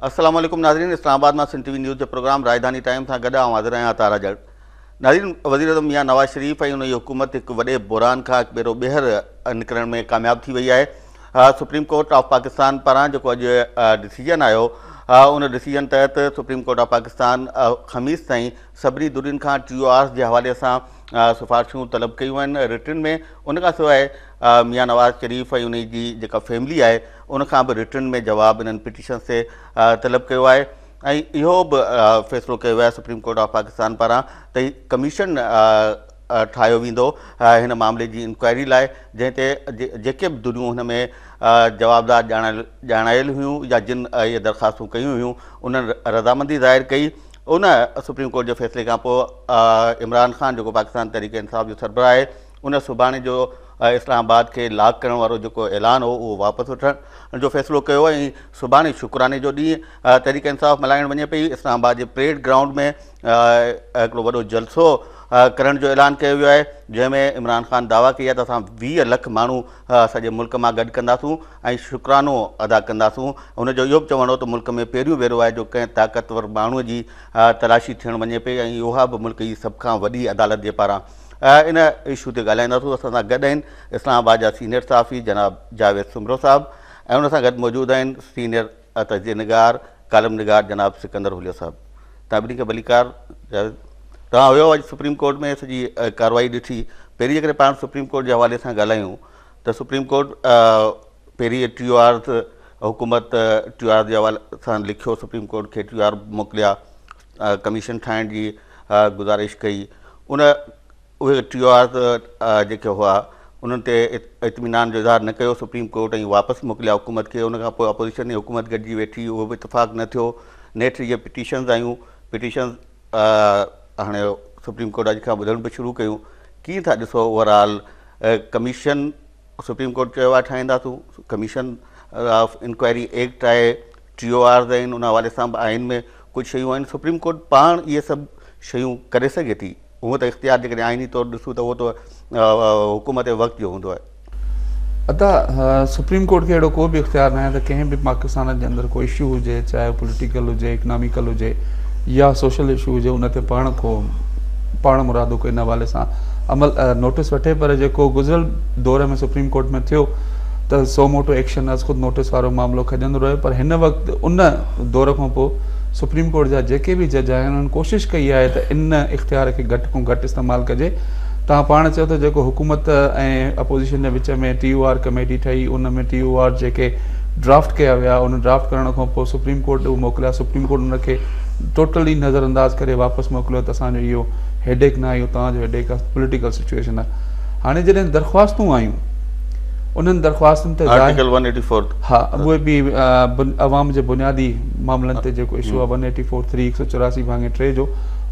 अस्सलाम वालेकुम नाज़रीन, इस्लामाबाद में सिंध टीवी न्यूज़ के प्रोग्राम राजधानी टाइम सां गॾु हाज़िर आहियां तारा जड़। नाज़रीन, वज़ीर आज़म मियां नवाज़ शरीफ़ ऐं उनजी हुकूमत एक वॾे बुरान खां हिकु भेरो ॿीहर निकिरण में कामयाब थी वई आहे। सुप्रीम कोर्ट ऑफ पाकिस्तान पारां जेको अॼु डिसीजन आयो, उन डिसीजन तहत सुप्रीम कोर्ट ऑफ पाकिस्तान ख़मीस ताईं सभिनी दुरियुनि खां TORs जे हवाले सां सिफ़ारिशूं तलब कयूं आहिनि रिटन में। उन खां सवाइ मियां नवाज़ शरीफ़ ऐं उन जी जेका फैमिली आहे उन खां बि रिटन में जवाबु इन्हनि पिटीशन्स ते तलब कयो आहे। ऐं इहो बि फ़ैसिलो कयो आहे सुप्रीम कोर्ट ऑफ पाकिस्तान पारां त कमीशन ठाहियो वेंदो हिन मामले जी इंक्वायरी लाइ, जंहिं ते जेके बि दुनियूं हुन में जवाबदार ॼाणायल हुयूं या जिन इहे दरख़्वास्तूं कयूं हुयूं उन्हनि रज़ामंदी ज़ाहिर कई। उन सुप्रीम कोर्ट जे फ़ैसिले खां पोइ इमरान ख़ान जेको पाकिस्तान तहरीक इंसाफ़ जो सरबराह आहे, उन सुभाणे जो इस्लामाबाद खे लॉक करण वारो जेको ऐलान हो उहो वापसि वठण जो फ़ैसिलो कयो। ऐं सुभाणे शुक्राने जो ॾींहुं तहरीक इंसाफ़ मल्हाइण वञे पई। इस्लामाबाद जे परेड ग्राउंड में हिकिड़ो वॾो जलसो करण जो ऐलान कयो वियो आहे, जंहिंमें इमरान ख़ान दावा कई आहे त असां 20 लख माण्हू सॼे मुल्क मां गॾु कंदासूं ऐं शुक्रानो अदा कंदासूं। उनजो इहो बि चवणो त मुल्क में पहिरियों भेरो आहे जो कंहिं ताक़तवर माण्हूअ जी तलाशी थियणु वञे पई ऐं उहा बि मुल्क जी सभ खां वॾी अदालत जे पारां। इन इशू ते ॻाल्हाईंदासीं। असां सां गॾु आहिनि इस्लामाबाद जा सीनियर सहाफ़ी जनाब जावेद सुमरो साहब ऐं उन सां गॾु मौजूदु आहिनि सीनियर तज़िया निगार कालम निगार जनाब सिकंदर हुलिया साहब। तव्हां ॿिन्ही खे भलीकार। जावेद, तव्हां हुयो अॼु सुप्रीम कोर्ट में सॼी कार्रवाई ॾिठी। पहिरीं जेकॾहिं पाण सुप्रीम कोर्ट जे हवाले सां ॻाल्हायूं त सुप्रीम कोर्ट पहिरीं TORs हुकूमत TOR जे हवाले सां लिखियो, सुप्रीम कोर्ट खे TOR मोकिलिया, कमीशन ठाहिण जी गुज़ारिश कई। उहे TORs जेके हुआ उन्हनि ते इत्मीनान जो इज़हार न कयो सुप्रीम कोर्ट ऐं वापसि मोकिलिया हुकूमत खे। उन खां पोइ अपोज़िशन जी हुकूमत गॾिजी वेठी, उहो बि इतफ़ाक़ न थियो। नेठ इहे पिटीशन्स आयूं, पिटीशन्स हाणे सुप्रीम कोर्ट अॼु खां ॿुधण बि शुरू कयूं। कीअं था ॾिसो ओवरऑल कमीशन? सुप्रीम कोर्ट चयो आहे ठाहींदासूं, कमीशन ऑफ इंक्वायरी एक्ट आहे, TORs आहिनि, उन हवाले सां बि आइन में कुझु शयूं आहिनि। सुप्रीम कोर्ट पाण इहे सभु शयूं करे सघे थी? हूअं त इख़्तियार जेकॾहिं आइनी तौरु ॾिसूं त उहो त हुकूमत वक़्त जो हूंदो आहे। अदा सुप्रीम कोर्ट खे अहिड़ो को बि इख़्तियार न आहे त कंहिं बि पाकिस्तान जे अंदरि को इशू हुजे, चाहे पॉलिटिकल हुजे, इकनॉमिकल हुजे या सोशल इशू हुजे, उन ते पाण मुरादो को इन हवाले सां अमल नोटिस वठे। पर जेको गुज़िरियल दौर में सुप्रीम कोर्ट में थियो त सो मोटो एक्शन ख़ुदि नोटिस वारो मामिलो खजंदो रहियो। पर हिन वक़्तु उन दौर खां पोइ सुप्रीम कोर्ट जा जेके बि जज आहिनि उन्हनि कोशिशि कई आहे त इन इख़्तियार खे घटि खां घटि इस्तेमालु कजे। तव्हां पाण चयो त जेको हुकूमत ऐं अपोज़िशन जे विच में TOR कमेटी ठही, उन में TOR जेके ड्राफ्ट कया विया, उन ड्राफ्ट करण खां पोइ सुप्रीम कोर्ट उहो मोकिलिया। सुप्रीम कोर्ट उनखे टोटली नज़रअंदाज़ करे वापसि मोकिलियो त असांजो इहो हेडेक न आहे, इहो तव्हांजो हेडेक आहे, पॉलिटिकल सिचुएशन आहे। हाणे जॾहिं दरख़्वास्तूं आयूं उन्हनि दरख़्वास्तुनि ते आर्टिकल 184 हा उहे बि अवाम जे बुनियादी मामलनि ते जेको इशू आहे 184(3) 184(3) जो,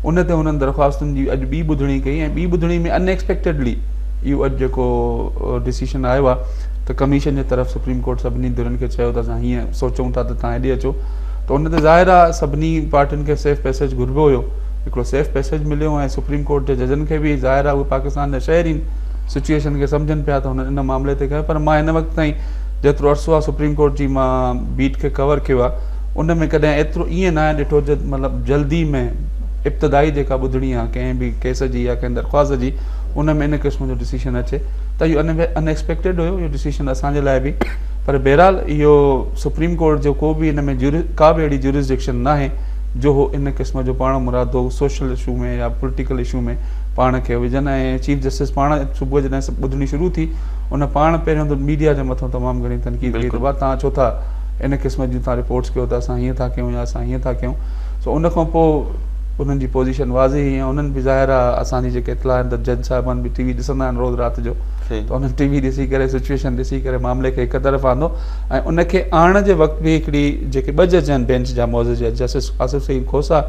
उन ते उन्हनि दरख़्वास्तुनि जी अॼु ॿी ॿुधणी कई। ऐं ॿी ॿुधणी में अनएक्सपेक्टेडली इहो अॼु जेको डिसीशन आयो आहे त कमीशन जे तरफ़ सुप्रीम कोर्ट सभिनी धुरियुनि खे चयो त असां हीअं सोचूं था त तव्हां हेॾे अचो। त उन ते ज़ाहिर आहे सभिनी पार्टियुनि खे सेफ पैसेज घुरिबो हुयो, हिकिड़ो सेफ पैसेज मिलियो। ऐं सुप्रीम कोर्ट जे जजनि खे बि ज़ाहिर आहे उहे पाकिस्तान जा शहरी सिचुएशन खे सम्झनि पिया त हुन इन मामले ते कयो। पर मां हिन वक़्तु ताईं जेतिरो अर्सो आहे सुप्रीम कोर्ट जी मां बीट खे कवर कयो आहे, उन में कॾहिं एतिरो ईअं न आहे ॾिठो मतिलबु जल्दी में इब्तिदाई जेका ॿुधणी आहे कंहिं बि केस जी या कंहिं दरख़्वास्त जी, उन में इन क़िस्म जो डिसीशन अचे त इहो अनएक्सपेक्टेड हुयो इहो डिसीशन असांजे लाइ बि। पर बहरहाल इहो सुप्रीम कोर्ट जो को बि इन में का बि अहिड़ी ज्यूरिसडिक्शन न आहे जो हो इन क़िस्म जो पाण मुरादो सोशल इशू में या पॉलिटिकल इशू में पाण खे विझनि। ऐं चीफ जस्टिस पाण सुबुह जॾहिं ॿुधणी शुरू थी, उन पाण पहिरियों त मीडिया जे मथां तमामु घणी तनक़ीद कई त भाउ तव्हां छो था इन क़िस्म जूं तव्हां रिपोर्ट्स कयो त असां हीअं था कयूं या असां हीअं था कयूं। सो उन खां पोइ उन्हनि जी पोज़ीशन वाज़ी ऐं उन्हनि बि ज़ाहिर आहे असांजी जेके इतला आहिनि त जज साहिबान बि TV ॾिसंदा आहिनि रोज़ु राति जो, त उन्हनि TV ॾिसी करे सिचुएशन ॾिसी करे मामले खे हिकु तरफ़ आंदो। ऐं उनखे आणण जे वक़्तु बि हिकिड़ी जेके ॿ जज आहिनि बेंच जा मौजूदु, जस्टिस आसिफ सईद खोसा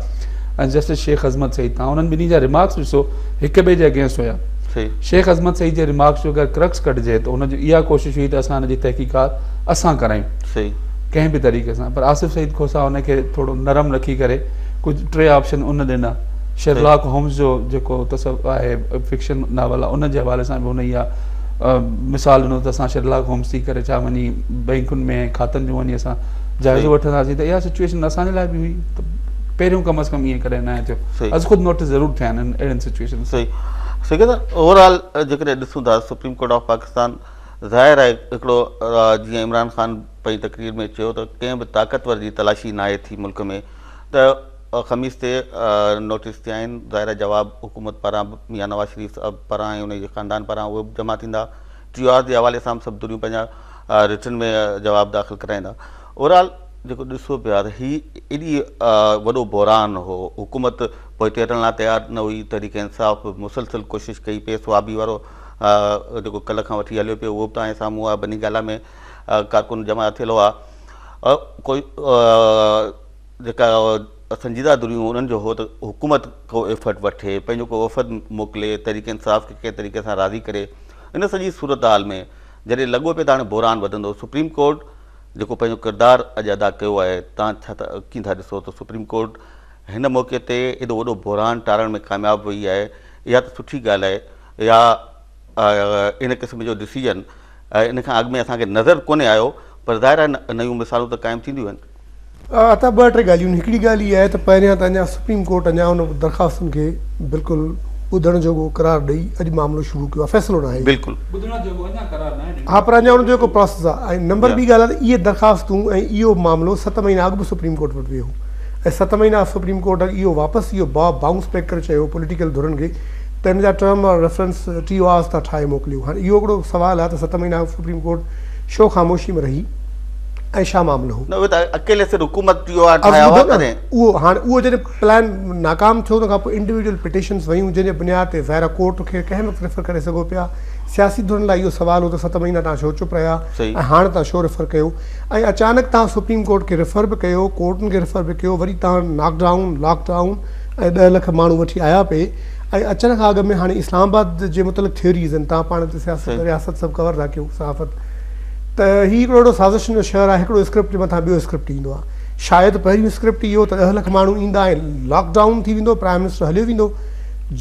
ऐं जस्टिस शेख अज़मत सईद, तव्हां उन्हनि ॿिन्ही जा रिमार्क्स ॾिसो हिक ॿिए जे अगेंस्ट हुया। शेख अज़मत सईद जे रिमार्क्स जो अगरि क्रक्स कढिजे त उनजी इहा कोशिशि हुई त असां हिनजी तहक़ीक़ात असां करायूं कंहिं बि तरीक़े सां। पर आसिफ सईद खोसा उनखे थोरो नरम रखी करे कुझु 3 ऑप्शन उन ॾिना। शेरलॉक होम्स जो जेको आहे फिक्शन नावल आहे, उन जे हवाले सां बि हुन इहा मिसाल ॾिनो त असां शेरलॉक होम्स थी करे छा वञी बैंकुनि में खातनि जूं वञी असां जाइज़ो वठंदासीं त इहा सिचुएशन असांजे लाइ बि हुई त पहिरियों कम अज़ कम ईअं कॾहिं न थियो अॼु ख़ुदि नोटिस ज़रूरु थिया आहिनि अहिड़ियुनि सिचुएशन सही सही त ओवरऑल जेकॾहिं ॾिसूं था सुप्रीम कोर्ट ऑफ पाकिस्तान ज़ाहिर आहे हिकिड़ो जीअं इमरान ख़ान पंहिंजी तकरीर में चयो त कंहिं बि ताक़तवर जी तलाशी न आहे थी मुल्क में त ख़मीस ते नोटिस थिया आहिनि ज़ाहिर जवाब हुकूमत पारां मियां नवाज़ शरीफ़ पारां ऐं उनजे ख़ानदान पारां उहे बि जमा थींदा TOR जे हवाले सां सभु दुनियूं पंहिंजा रिटन में जवाब दाख़िल कराईंदा ओवरऑल जेको ॾिसो पिया त हीउ एॾी वॾो बहरान हो हुकूमत पोइ हिते हटण लाइ तयारु न हुई तहरीक इंसाफ़ मुसलसिल कोशिशि कई पेसो आबी वारो जेको कल्ह खां वठी हलियो पियो उहो बि तव्हांजे साम्हूं आहे बनी गाला में कारकुन जमा थियल हुआ कोई जेका संजीदा दुनियूं उन्हनि जो हो त हुकूमत को एफर्ट वठे पंहिंजो को वफ़द मोकिले तहरीक इंसाफ़ खे कंहिं तरीक़े सां राज़ी करे इन सॼी सूरत हाल में जॾहिं लॻो पियो त हाणे बहरान वधंदो सुप्रीम कोर्ट जेको पंहिंजो किरदारु अॼु अदा कयो आहे तव्हां छा कीअं था ॾिसो त सुप्रीम कोर्ट हिन मौक़े ते एॾो वॾो बहरान टारण में कामयाबु वई आहे इहा त सुठी ॻाल्हि आहे या इन क़िस्म जो डिसीजन इन खां अॻु में असांखे नज़र कोन्हे आयो पर ज़ाहिर आहे नयूं मिसालूं त क़ाइमु थींदियूं आहिनि त ॿ टे ॻाल्हियूं हिकिड़ी ॻाल्हि इहा आहे त पहिरियां त अञा सुप्रीम कोर्ट अञा उन दरख़्वास्तुनि खे बिल्कुलु ॿुधण जोॻो करार ॾेई अॼु मामिलो शुरू कयो आहे फ़ैसिलो न आहे हा पर अञा उनजो जेको प्रोसेस आहे ऐं नंबर ॿी ॻाल्हि आहे त इहे दरख़्वास्तूं ऐं इहो मामिलो 7 महीना अॻु बि सुप्रीम कोर्ट वटि वियो ऐं 7 महीना सुप्रीम कोर्ट इहो वापसि इहो बाउंस बैक करे चयो पॉलिटिकल धुरनि खे त हिन जा टर्म और रेफरेंस TORs था ठाहे मोकिलियो हाणे इहो हिकिड़ो सुवालु आहे त 7 महीना सुप्रीम कोर्ट छो ख़ामोशी में रही ऐं छा मामिलो हो उहो हाणे उहो जॾहिं प्लान नाकाम थियो उन खां पोइ इंडिविजुअल पिटिशन्स वयूं जंहिंजे बुनियाद ते ज़ाहिर कोर्ट खे कंहिं वक़्तु रेफर करे सघो पिया सियासी धुरनि लाइ इहो सुवालु हो त 7 महीना तव्हां छो चुप रहिया ऐं हाणे तव्हां छो रेफर कयो ऐं अचानक तव्हां सुप्रीम कोर्ट खे रेफर बि कयो कोर्टनि खे रेफर बि कयो वरी तव्हां नॉकडाउन लॉकडाउन ऐं 10 लख माण्हू वठी आया पे ऐं अचण खां अॻु में हाणे इस्लामाबाद जे मुतलिक़ थियोरीज़ आहिनि तव्हां पाण ते सियासत रियासत सभु कवर था कयो सहाफ़त त हीउ हिकिड़ो अहिड़ो साज़िशुनि जो शहर आहे हिकिड़ो स्क्रिप्ट जे मथां ॿियो स्क्रिप्ट ईंदो आहे शायदि पहिरियों स्क्रिप्ट इहो त 10 लख माण्हू ईंदा ऐं लॉकडाउन थी वेंदो प्राइम मिनिस्टर हलियो वेंदो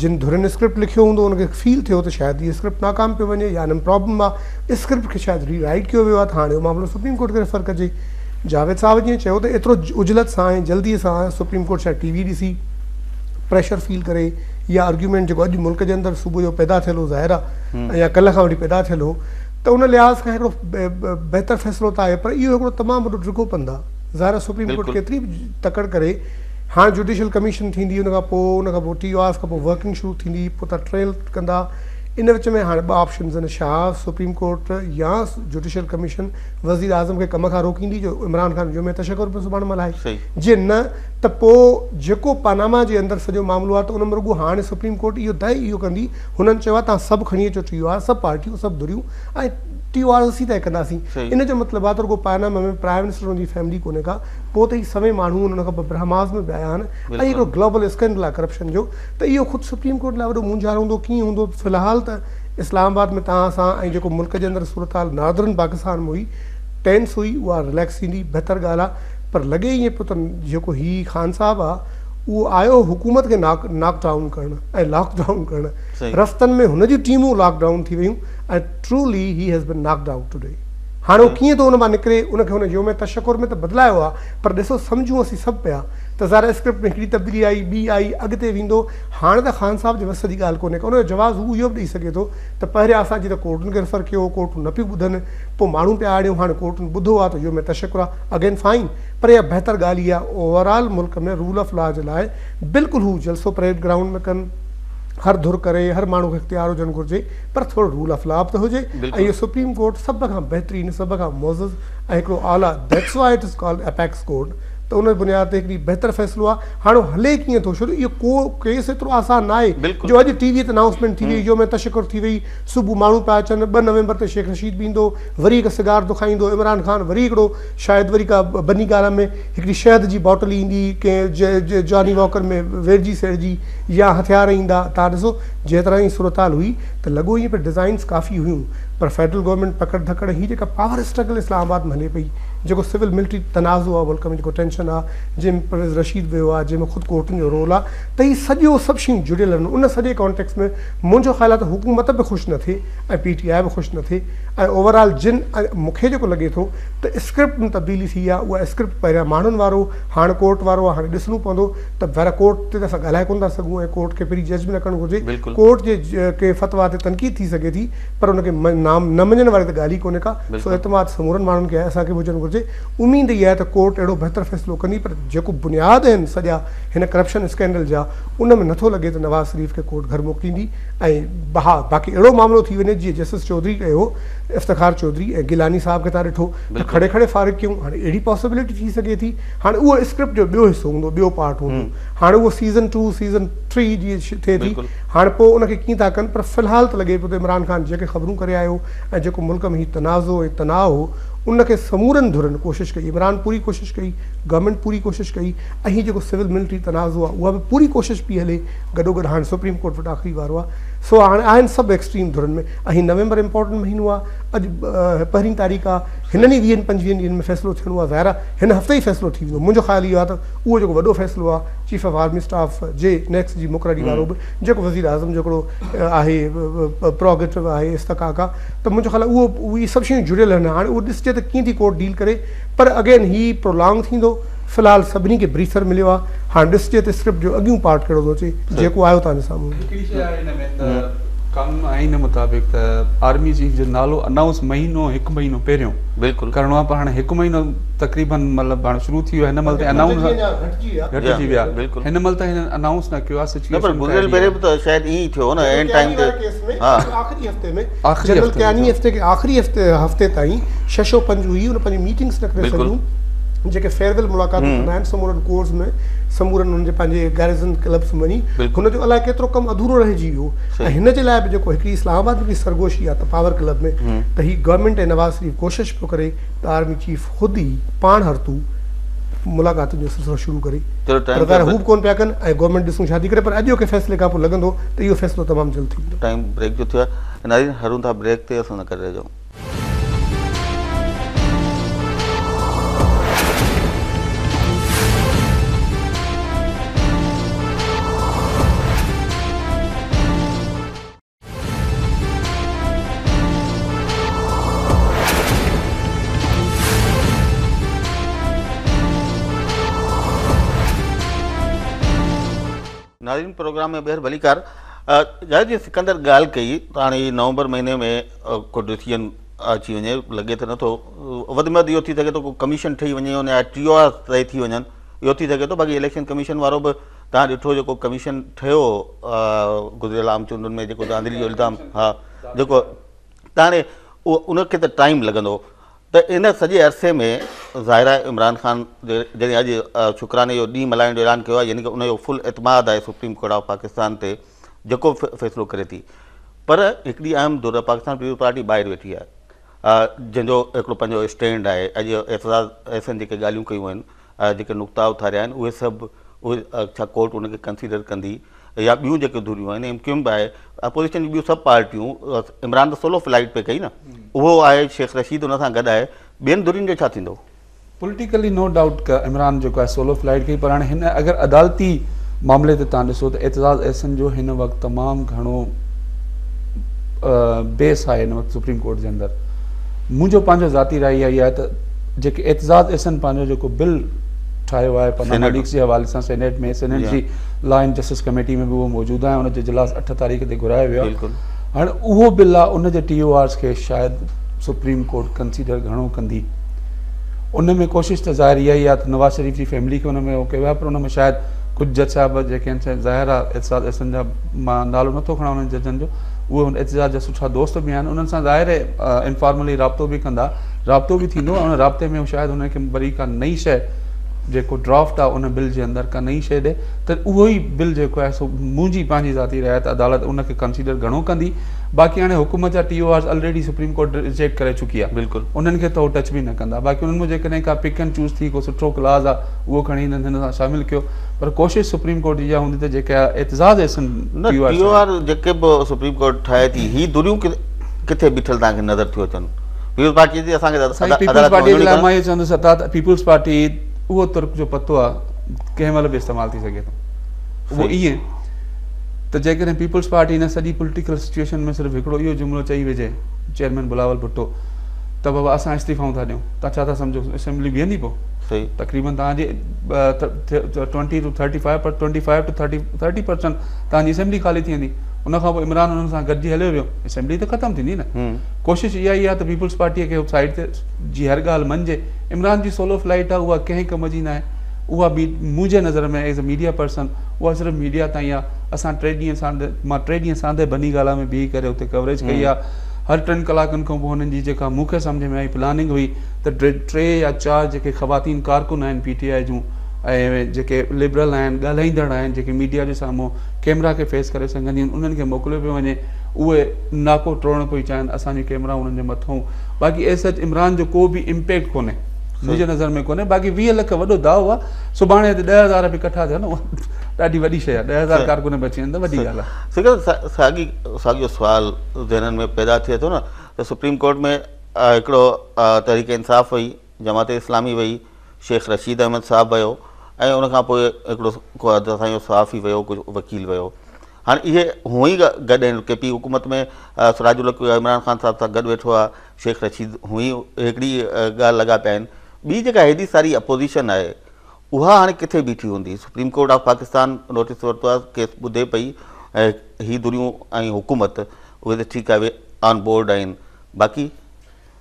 जिन धुरनि स्क्रिप्ट लिखियो हूंदो उनखे फील थियो त शायदि इहो स्क्रिप्ट नाकाम पियो वञे या हिन प्रॉब्लम आहे स्क्रिप्ट खे शायदि रीराइट कयो वियो आहे त हाणे उहो मामिलो सुप्रीम कोर्ट खे रेफर कजे जावेद साहब जीअं चयो त एतिरो उजलत सां ऐं जल्दीअ सां सुप्रीम कोर्ट शायदि TV ॾिसी प्रेशर फील करे या आर्ग्यूमेंट जेको अॼु मुल्क जे अंदरि सुबुह जो पैदा थियल हो ज़ाहिर आहे या कल्ह खां वठी पैदा थियल हो त उन लिहाज़ खां हिकिड़ो बहितर फ़ैसिलो त आहे पर इहो हिकिड़ो तमामु वॾो ड्रिगो पंधु आहे ज़ाहिर सुप्रीम कोर्ट केतिरी बि तकड़ करे हाणे जुडिशियल कमीशन थींदी उन खां पोइ TORs खां पोइ वर्किंग शुरू थींदी पोइ त ट्रेल कंदा इन विच में हाणे 2 ऑप्शन्स आहिनि छा सुप्रीम कोर्ट या जुडिशियल कमीशन वज़ीर आज़म खे कम खां रोकींदी जो इमरान ख़ान जो में तशक्कुर पियो सुभाणे मल्हाए जे न त पोइ जेको पानामा जे अंदरि सॼो मामिलो आहे त उन में रुॻो हाणे सुप्रीम कोर्ट इहो तइ इहो कंदी हुननि चयो आहे तव्हां सभु खणी अचो TOR सभु पार्टियूं सभु धुरियूं ऐं TOR असीं तइ कंदासीं इन जो मतिलबु आहे त रुॻो पानामा में प्राइम मिनिस्टर हुनजी फैमिली कोन्हे का पोइ त ही सभई माण्हू उन खां पोइ ब्रह्मास में बि आया आहिनि ऐं हिकिड़ो ग्लोबल स्कैंडल आहे करप्शन जो त इहो ख़ुदि सुप्रीम कोर्ट लाइ वॾो मुंझारो हूंदो कीअं हूंदो फ़िलहालु त इस्लामाबाद में तव्हां सां ऐं जेको मुल्क जे अंदरि सूरत हाल नार्दर्न पाकिस्तान में हुई टेंस हुई उहा रिलैक्स थींदी बहितर ॻाल्हि आहे पर लॻे ईअं पियो त जेको हीउ ख़ान साहिबु आहे उहो आयो हुकूमत खे नॉकडाउन करणु ऐं लॉकडाउन करणु रस्तनि में हुनजी टीमूं लॉकडाउन थी वियूं ऐं truly he has been knocked out today हाणे उहो कीअं थो हुन मां निकिरे उनखे हुन जो में तशक्कुर में त बदिलायो आहे पर ॾिसो सम्झूं असीं सभु पिया त ज़ाहिर स्क्रिप्ट में हिकिड़ी तब्दीली आई ॿी आई अॻिते वेंदो हाणे त ख़ान साहिब जे वस जी ॻाल्हि कोन्हे उनजो जवाबु हू इहो बि ॾेई सघे थो त पहिरियां असांजी त कोर्टुनि खे रेफर कयो कोर्टूं न पियूं ॿुधनि पोइ माण्हू पिया आणियूं हाणे कोर्टुनि ॿुधो आहे त इहो में तशक्कुर आहे अगेन फाइन पर इहा बहितर ॻाल्हि इहा ओवरऑल मुल्क में रूल ऑफ लॉ जे लाइ बिल्कुलु हू जलसो परेड ग्राउंड में कनि हर धुर करे हर माण्हू खे इख़्तियार हुजणु घुरिजे पर थोरो रूल ऑफ लॉ बि त हुजे ऐं इहो सुप्रीम कोर्ट सभ खां बहितरीनु सभ खां मोज़ज़ ऐं हिकिड़ो आला that's why it is called apex court त उन बुनियाद ते हिकिड़ी बहितर फ़ैसिलो आहे हाणे हले कीअं थो छो जो इहो को केस एतिरो आसान न आहे जो अॼु TV ते अनाउंसमेंट थी वई जो में तशक्कुर थी वई सुबुह माण्हू पिया अचनि 2 नवंबर ते शेख रशीद बि ईंदो वरी हिकु सिगार दुखाईंदो इमरान ख़ान वरी हिकिड़ो शायदि वरी का बनी गाला में हिकिड़ी शहद जी बॉटल ईंदी कंहिं जॉनी वॉकर में वेरजी सेड़जी या हथियार ईंदा तव्हां ॾिसो जे तरह जी सूरत हाल हुई त लॻो ईअं पियो डिज़ाइन्स काफ़ी हुयूं पर फेडरल गवर्नमेंट पकड़ धकड़ ही जेका पावर स्ट्रगल इस्लामाबाद में हले पई, जेको सिविल मिलिट्री तनाज़ो आहे मुल्क में, जेको टेंशन आहे, जंहिंमें परवेज़ रशीद वियो आहे, जंहिंमें ख़ुदि कोर्टुनि जो रोल आहे, त ही सॼो सभु शयूं जुड़ियल आहिनि। उन सॼे कॉन्टेक्स्ट में मुंहिंजो ख़्यालु आहे त हुकूमत बि ख़ुशि न थिए ऐं PTI बि ख़ुशि न थिए ऐं ओवरऑल मूंखे जेको लॻे थो त स्क्रिप्ट में तब्दीली थी आहे। उहा स्क्रिप्ट पहिरियां माण्हुनि वारो, हाणे कोर्ट वारो आहे। हाणे ॾिसणो पवंदो त ॿाहिरि कोर्ट ते त असां ॻाल्हाए कोन था सघूं ऐं कोर्ट खे पहिरीं जज बि न करणु घुरिजे। कोर्ट जे के फतवा ते तनक़ीद थी सघे थी, पर उनखे नाम न मञण वारी त ॻाल्हि ई कोन्हे का। सो एतमाद समूरनि माण्हुनि खे असांखे हुजणु घुरिजे। उमेद इहा आहे त कोर्ट अहिड़ो बहितर फ़ैसिलो कंदी, पर जेको बुनियाद आहिनि सॼा हिन करप्शन स्कैंडल जा, उन में नथो लॻे त नवाज़ शरीफ़ खे कोर्ट घर मोकिलींदी। ऐं बाक़ी अहिड़ो मामिलो थी वञे जीअं जस्टिस चौधरी कयो, इफ्तिखार चौधरी ऐं गिलानी साहब खे तव्हां ॾिठो त खड़े खड़े फारिग कयूं। हाणे अहिड़ी पॉसिबिलिटी थी सघे थी। हाणे उहो स्क्रिप्ट जो ॿियो हिसो हूंदो, ॿियो पार्ट हूंदो। हाणे उहो सीज़न 2 सीज़न 3 जीअं थिए थी, हाणे पोइ उनखे कीअं था कनि। पर फ़िलहाल त लॻे पियो त इमरान ख़ान जेके ख़बरूं करे आयो ऐं जेको मुल्क में हीउ तनाज़ो ऐं तनाव हो, उनखे समूरनि धुरनि कोशिशि कई। इमरान पूरी कोशिशि कई, गवर्नमेंट पूरी कोशिशि कई, ऐं हीउ जेको सिविल मिलिट्री तनाज़ो आहे उहा बि पूरी कोशिशि पई हले। गॾोगॾु हाणे सुप्रीम कोर्ट वटि आख़िरी वारो आहे। सो हाणे आहिनि सभु एक्सट्रीम धुरनि में। ऐं नवंबर इम्पोर्टेंट महीनो आहे, अॼु 1 तारीख़ आहे। हिननि ई 20-25 ॾींहंनि में फ़ैसिलो थियणो आहे। ज़ाहिर आहे हिन हफ़्ते ई फ़ैसिलो थी वेंदो। मुंहिंजो ख़्यालु इहो आहे त उहो जेको वॾो फ़ैसिलो आहे चीफ ऑफ आर्मी स्टाफ जे नेक्स्ट जी मुक़ररी वारो बि, जेको वज़ीर आज़म जो हिकिड़ो आहे प्रोगेटिव आहे, इस्तक़ाक़ आहे, त मुंहिंजो ख़्यालु आहे उहो इहे सभु शयूं जुड़ियल आहिनि। हाणे उहो ॾिसजे त कीअं थी कोर्ट डील करे। पर अगेन ही प्रोलॉन्ग थींदो। फ़िलहाल सभिनी खे ब्रीफर मिलियो आहे। हाणे ॾिसजे त स्क्रिप्ट जो अॻियूं पार्ट कहिड़ो थो अचे, जेको आयो तव्हांजे साम्हूं। कानून आइन मुताबिक़ त आर्मी चीफ जो नालो अनाउंस हिकु महीनो पहिरियों बिल्कुलु करिणो आहे। पर हाणे 1 महीनो तक़रीबन मतिलबु हाणे शुरू थी वियो आहे। हिन महिल अनाउंस घटिजी विया। हिन महिल त हिन अनाउंस न कयो आहे। आख़िरी हफ़्ते ताईं 605 हुई, उन पंहिंजी मीटिंग्स न करे सघियूं। जेके फेयरवेल मुलाक़ातूं कंदा आहिनि समूरनि कोर्स में, समूरनि हुननि जे पंहिंजे गैरिज़न क्लब्स में वञी, हुनजो अलाए केतिरो कमु अधूरो रहिजी वियो। ऐं हिन जे लाइ बि जेको हिकिड़ी इस्लामाबाद में सरगोशी आहे त पावर क्लब में, त हीअ गवर्नमेंट ऐं नवाज़ शरीफ़ कोशिशि पियो करे त आर्मी चीफ ख़ुदि ई पाण हरतू मुलाक़ातुनि जो सिलसिलो शुरू करे। पर हू बि कोन पिया कनि ऐं गवर्नमेंट ॾिसूं छा थी करे। पर अॼु के फ़ैसिले खां पोइ लॻंदो त इहो फ़ैसिलो तमामु जल्द थी वेंदो। टाइम ब्रेक जो थियो आहे। नाज़रीन हरूं था ब्रेक ते, असां न करे रहिजो। नाज़रीन प्रोग्राम में ॿीहर भलीकार। जी सिकंदर ॻाल्हि कई त हाणे नवंबर महीने में को डिसीजन अची वञे, लॻे त नथो। वधि में वधि इहो थी सघे थो को कमीशन ठही वञे, उन जा TOR तय थी वञनि, इहो थी सघे थो। बाक़ी इलेक्शन कमीशन वारो बि तव्हां ॾिठो जेको कमीशन ठहियो गुज़िरियल आम चूंडुनि में, जेको धांधली जो इल्ज़ाम, हा जेको त हाणे उनखे त टाइम लॻंदो। त इन सॼे अरसे में ज़ाहिर आहे इमरान ख़ान जॾहिं अॼु शुक्राने जो ॾींहुं मल्हाइण जो ऐलान कयो आहे, यानी कि उनजो फुल एतमाद आहे सुप्रीम कोर्ट ऑफ पाकिस्तान ते, जेको फ़ैसिलो करे थी। पर हिकिड़ी अहम दौर पाकिस्तान पीपल्स पार्टी ॿाहिरि वेठी आहे, जंहिंजो हिकिड़ो पंहिंजो स्टैंड आहे। अॼु एतज़ाज़ अहसन जेके ॻाल्हियूं कयूं आहिनि, जेके नुक़्ता उथारिया आहिनि, उहे सभु छा कोर्ट उनखे कंसीडर कंदी, या ॿियूं जेके धुरियूं आहिनि। MQM बि आहे, अपोज़िशन जी ॿियूं सभु पार्टियूं। इमरान त सोलो फ्लाइट पे कई न, उहो आहे, शेख रशीद उन सां गॾु आहे। ॿियनि धुरियुनि जो छा थींदो? पॉलिटिकली नो डाउट का इमरान जेको आहे सोलो फ्लाइट कई। पर हाणे हिन अगरि अदालती मामले ते तव्हां ॾिसो त एतज़ाज़ अहसन जो हिन वक़्तु तमामु घणो बेस आहे हिन वक़्तु सुप्रीम कोर्ट जे अंदरि। मुंहिंजो पंहिंजो ज़ाती राय इहा आहे त जेके एतज़ाज़ अहसन पंहिंजो जेको बिल ठाहियो आहे पनामा लीक्स जे हवाले सां सेनेट में, सेनेट जी लॉ एंड जस्टिस कमेटी में बि उहो मौजूदु आहे, उनजो इजलास 8 तारीख़ ते घुरायो वियो आहे। हाणे उहो बिल आहे, उनजे TORs खे शायदि सुप्रीम कोर्ट कंसीडर घणो कंदी। उन में कोशिशि त ज़ाहिर इहा ई आहे त नवाज़ शरीफ़ जी फैमिली खे उन में उहो कयो आहे। पर उन में शायदि कुझु जज साहिब जेके आहिनि, ज़ाहिर आहे एतज़ाज़ अहसन जा, मां नालो नथो खणां उन्हनि जजनि जो, उहे एतज़ाज़ जा सुठा दोस्त बि आहिनि। उन्हनि सां ज़ाहिर आहे इनफॉर्मली राब्तो बि कंदा, राब्तो बि थींदो। उन राब्ते में शायदि हुनखे वरी का नई शइ जेको ड्राफ्ट आहे उन बिल जे अंदरि का नई शइ ॾे, त उहो ई बिल जेको आहे सो मुंहिंजी पंहिंजी ज़ाती राय त अदालत उनखे कंसीडर घणो कंदी। बाक़ी हाणे हुकूमत जा TORs already supreme court reject करे चुकी आहे, बिल्कुलु उन्हनि खे त उहो टच बि न कंदा। बाक़ी उन्हनि में जेकॾहिं का पिक एंड चूज़ थी, को सुठो क्लाज़ आहे, उहो खणी हिन सां शामिलु कयो। पर कोशिशि सुप्रीम कोर्ट जी इहा हूंदी त जेके एतज़ाज़ अहसन TOR जेके बि सुप्रीम कोर्ट ठाहे थी, ही धुरियूं किथे बीठल तव्हांखे नज़र थियो अचनि? पीपल्स पार्टी जी असांखे पीपल्स पार्टी जे लाइ मां इहो चवंदुसि त पीपल्स पार्टी उहो तुर्क जो पतो आहे कंहिं महिल बि इस्तेमालु थी सघे थो। उहो ईअं त जेकॾहिं पीपल्स पार्टी हिन सॼी पॉलिटिकल सिचुएशन में सिर्फ़ु हिकिड़ो इहो जुमिलो चई वेझे चेयरमैन बिलावल भुट्टो त बाबा असां इस्तीफ़ाऊं था ॾियूं, तव्हां छा था सम्झो असेंबली बीहंदी पोइ? सही तक़रीबन तव्हांजी 20 to 30% तव्हांजी असेंबली ख़ाली थी वेंदी। उनखां पोइ इमरान उन्हनि सां गॾिजी हलियो वियो, असेंबली त ख़तमु थींदी न। कोशिशि इहा ई आहे त पीपल्स पार्टीअ खे साइड ते जी हर ॻाल्हि मञिजे। इमरान जी सोलो फ्लाइट आहे, उहा कंहिं कम जी न आहे। उहा बि मुंहिंजे नज़र में एज़ अ मीडिया पर्सन उहा सिर्फ़ु मीडिया ताईं आहे। असां 3 ॾींहं मां 3 ॾींहं सांदे बनी ॻाल्हि में बीही करे हुते कवरेज कई आहे। हर 3 कलाकनि खां पोइ हुननि जी जेका मूंखे सम्झ में आई प्लानिंग हुई त 3 या 4 जेके ख़वातीन कारकुन आहिनि PTI जूं ऐं जेके लिबरल आहिनि, ॻाल्हाईंदड़ आहिनि, जेके मीडिया जे साम्हूं कैमरा खे फेस करे सघंदियूं आहिनि, उन्हनि खे मोकिलियो पियो वञे। उहे नाको टोड़णु पियो चाहिनि, असांजी कैमरा उन्हनि जे मथां। बाक़ी एज सच इमरान जो को बि इम्पैक्ट कोन्हे मुंहिंजे नज़र में कोन्हे। बाक़ी 20 लख वॾो दावो आहे, सुभाणे हिते 10,000 बि इकट्ठा थिया न, उहा ॾाढी वॾी शइ आहे। 10,000 कारकुन बि अची वञनि त वॾी ॻाल्हि आहे। साॻियो सुवाल ज़हननि में पैदा थिए थो न त सुप्रीम कोर्ट में हिकिड़ो तहरीक इंसाफ़ वई, जमात इस्लामी वई, शेख रशीद अहमद साहिबु वियो ऐं उनखां पोइ हिकिड़ो असांजो सहाफ़ी वियो, कुझु वकील वियो। हाणे इहे हूअं ई गॾु आहिनि। KP हुकूमत में सिराजुल हक़ इमरान ख़ान साहिब सां गॾु वेठो आहे, शेख रशीद हूअं ई हिकिड़ी ॻाल्हि लॻा पिया आहिनि। ॿी जेका हेॾी सारी अपोज़िशन आहे उहा हाणे किथे बीठी हूंदी? Supreme court of Pakistan notice वरितो आहे, केस ॿुधे पई ऐं हीअ दुनियूं ऐं हुकूमत उहे त ठीकु आहे ऑन बोर्ड आहिनि। बाक़ी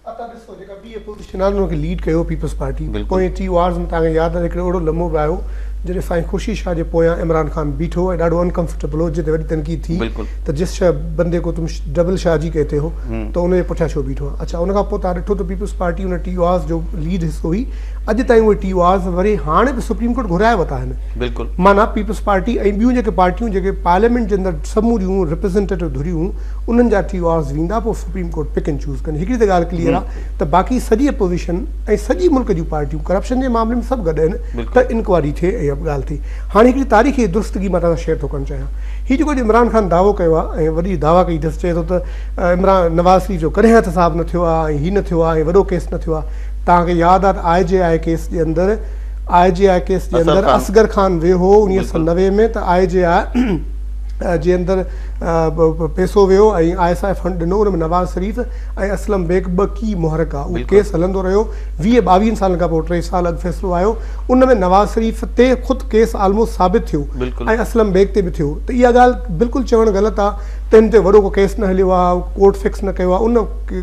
ॾिसो जेका ॿी अपोज़िशन आहे उनखे लीड कयो पीपल्स पार्टी। पोइ 3 वार्स में तव्हांखे यादि आहे हिकिड़ो अहिड़ो लम्हो बि आयो जॾहिं साईं ख़ुशी शाह जे पोयां इमरान ख़ान बीठो ऐं ॾाढो अनकंफर्टेबल हो, जिते वॾी तनक़ीद थी त जिस बंदे को तुम डबल शाहजी कहते हो त उनजे पुठियां छो बीठो आहे। अच्छा, उनखां पोइ तव्हां ॾिठो त पीपल्स पार्टी उन 3 वार्स जो लीड हिसो हुई। अॼु ताईं उहे 3 वार्स वरी हाणे बि सुप्रीम कोर्ट घुराए वरिता आहिनि। बिल्कुलु माना पीपल्स पार्टी ऐं ॿियूं जेके पार्टियूं जेके पार्लियामेंट जे अंदरि समूरियूं रिप्रेज़ेंटेटिव धुरियूं उन्हनि जा 3 वार्स वेंदा, पोइ supreme court pick and choose कंदी। हिकिड़ी त ॻाल्हि क्लियर आहे त बाक़ी सॼी अपोज़िशन ऐं सॼी मुल्क जूं पार्टियूं करप्शन जे मामले में सभु गॾु आहिनि त इंक्वायरी थिए ऐं ॻाल्हि थिए। हाणे हिकिड़ी तारीख़ी दुरुस्तगी मां तव्हां सां शेयर थो करणु चाहियां। हीअ जेको इमरान ख़ान दावो कयो आहे ऐं वॾी दावा कई अथसि, चए थो त इमरान नवाज़ शरीफ़ जो कॾहिं एहतसाब न थियो आहे ऐं हीअ न थियो आहे ऐं वॾो केस न थियो आहे। तव्हांखे यादि आहे त IJI केस जे अंदरि असगर ख़ान वियो हो 1990 में, त IJI जे अंदरि पैसो वियो ऐं ISI फंड ॾिनो, उन में नवाज़ शरीफ़ ऐं असलम बेग 2 की मुहरक आहे। उहो केस हलंदो रहियो 20-22 सालनि खां पोइ 3 साल अॻु फ़ैसिलो आयो। उन में नवाज़ शरीफ़ ते ख़ुदि केस ऑलमोस्ट साबित थियो ऐं असलम बेग ते बि थियो। त इहा ॻाल्हि बिल्कुलु चवणु ग़लति आहे त हिन ते वॾो को केस न हलियो आहे, कोर्ट फिक्स न कयो आहे। उन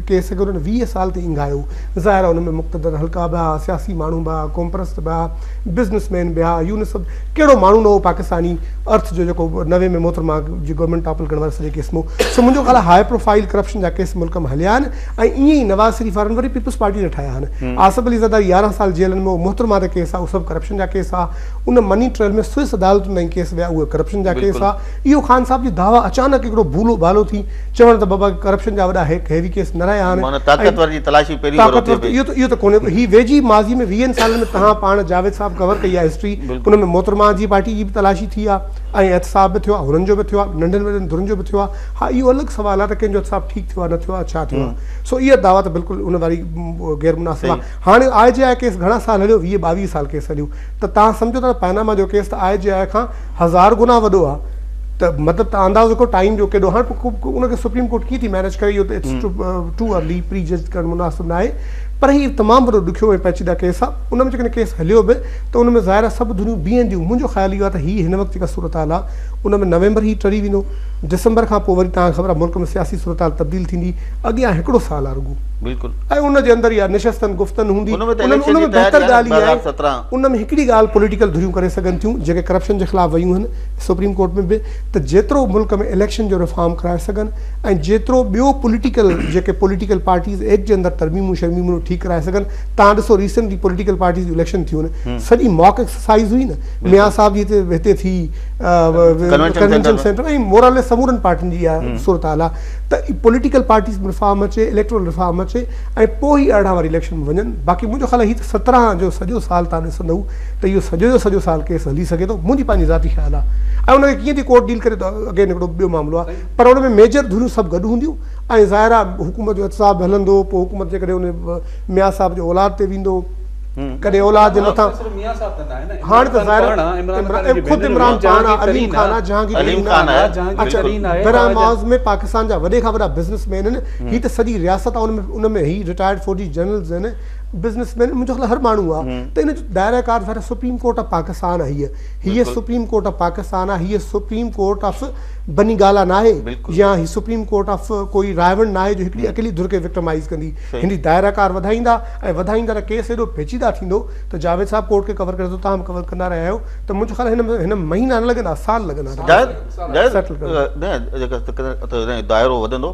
केस खे उन्हनि 20 साल ते इंगायो। ज़ाहिर आहे उन में मुक़्तदर हल्का बि हुआ, सियासी माण्हू बि हुआ, कॉमप्रस्त बि हुआ, बिज़नेसमैन बि हुआ। इहो सभु कहिड़ो माण्हू न हो पाकिस्तानी अर्थ जो जेको 90 में मोहतरमा जी गवर्नमेंट टॉपल करण वारे सॼे केस में। सो मुंहिंजो ख़्यालु आहे हाई प्रोफाइल करप्शन जा केस मुल्क में हलिया आहिनि ऐं ईअं ई नवाज़ शरीफ़ वारनि वरी पीपल्स पार्टी ने ठाहिया आहिनि। आसिफ अली ज़रदारी 11 साल जेलनि में, मोहतरमा ते केस आहे, उहो सभु करप्शन जा केस आहे। उन मनी ट्रेल में स्विस अदालतुनि ताईं केस विया, उहे करप्शन जा केस आहे। इहो ख़ान साहब जी दावा अचानक हिकिड़ो भूलो भालो थी चवण त बाबा करप्शन जा वॾा हैवी केस न रहिया आहिनि। इहो त कोन्हे। ही वेझी माज़ी में 20 सालनि में तव्हां पाण जावेद साहब कवर कई आहे हिस्ट्री, उन में मोहतरमा जी पार्टी जी बि तलाशी थी आहे ऐं एहतसाब बि थियो आहे, हुननि जो बि थियो आहे, नंढनि वॾनि धुरनि जो बि थियो आहे। हा, इहो अलॻि सुवालु आहे त कंहिंजो एहतसाब ठीकु थियो आहे न थियो आहे, छा थियो आहे। सो इहा दावा त बिल्कुलु उन वारी गैर मुनासिब आहे। हाणे IJI केस घणा साल हलियो? 20-22 साल केस हलियो। त तव्हां सम्झो था पैनामा जो केस त IJI खां 1000 गुना वॾो आहे। त मतिलबु तव्हां अंदाज़ो को टाइम जो केॾो। हाणे उनखे सुप्रीम कोर्ट कीअं थी मैनेज करे, इहो त इट्स टू अर्ली प्री जज करणु मुनासिबु न आहे। पर हीउ तमामु वॾो ॾुखियो ऐं पेचीदा केस आहे। उन में जेकॾहिं केस हलियो बि त उन में ज़ाहिर आहे सभु दुनियूं बीहंदियूं। मुंहिंजो ख़्यालु इहो आहे त हीअ हिन वक़्तु जेका सूरत हाल आहे उन में नवंबर ई टरी वेंदो। दिसंबर खां पोइ वरी तव्हांखे ख़बर आहे मुल्क में सियासी सूरत हाल तब्दील थींदी। अॻियां हिकिड़ो साल आहे रुॻो बिल्कुलु। ऐं उनजे अंदरि इहा निशस्तनि गुफ़्तनि हूंदी। उन में बहितर ॻाल्हि इहा आहे, उन में हिकिड़ी ॻाल्हि पॉलिटिकल धुरियूं करे सघनि थियूं जेके करप्शन जे ख़िलाफ़ु वयूं आहिनि सुप्रीम कोर्ट में बि, त जेतिरो मुल्क में इलेक्शन जो रिफॉर्म कराए सघनि ऐं जेतिरो ॿियो पॉलिटिकल जेके पॉलिटिकल पार्टीज़ एक्ट जे अंदरि तरमीमूं शर्मीमूं ठीकु कराए सघनि। तव्हां ॾिसो रिसेंटली पॉलिटिकल पार्टीज़ जूं इलेक्शन थियूं आहिनि, सॼी मॉक एक्सरसाइज़ हुई न, मियां साहब जी हिते थी कन्वेंशन सेंटर ऐं मोरलेस समूरनि पार्टियुनि जी इहा सूरत हाल आहे त पॉलिटिकल पार्टीज़ में रिफॉर्म अचे, इलेक्टोरल रिफॉर्म अचे ऐं पोइ ई 18 वारी इलेक्शन में वञनि। बाक़ी मुंहिंजो ख़्यालु आहे हीअ त 17 जो सॼो साल तव्हां ॾिसंदव त इहो सॼो जो सॼो साल केस हली सघे थो, मुंहिंजी पंहिंजी ज़ाती ख़्यालु आहे। ऐं उनखे कीअं थी कोर्ट डील करे त अॻे हिकिड़ो ॿियो मामिलो आहे, पर उन में मेजर धुनियूं सभु गॾु हूंदियूं ऐं ज़ाहिर आहे हुकूमत जो एहतसाब हलंदो, पोइ हुकूमत जे करे उन मियां साहब जो औलाद ते वेंदो, कॾहिं औलाद जे मथां हाणे त ज़ाहिर ख़ुदि इमरान खान आहे, अलीम खान आहे, जहांगीर बरामाज़ में पाकिस्तान जा वॾे खां वॾा बिज़नेसमैन आहिनि। हीअ त सॼी रियासत आहे, उन में ही रिटायर्ड फौजी जनरल्स आहिनि, बिज़नेसमैन, मुंहिंजो ख़्यालु हर माण्हू आहे। त इन जो दायराकार ज़ाहिर सुप्रीम कोर्ट ऑफ पाकिस्तान आहे, हीअ सुप्रीम कोर्ट ऑफ पाकिस्तान आहे, हीअ सुप्रीम कोर्ट ऑफ बनी गाला न आहे या ही सुप्रीम कोर्ट ऑफ कोई रायवंड न आहे जो हिकिड़ी अकेली धुर खे विक्टिमाइज़ कंदी। हिन दायराकार वधाईंदा ऐं वधाईंदा त केस एॾो पेचीदा थींदो त जावेद साहब कोर्ट खे कवर करे थो, तव्हां कवर कंदा रहिया आहियो, त मुंहिंजो ख़्यालु हिन महीना न लॻंदा, साल लॻंदा। दाइरो वधंदो,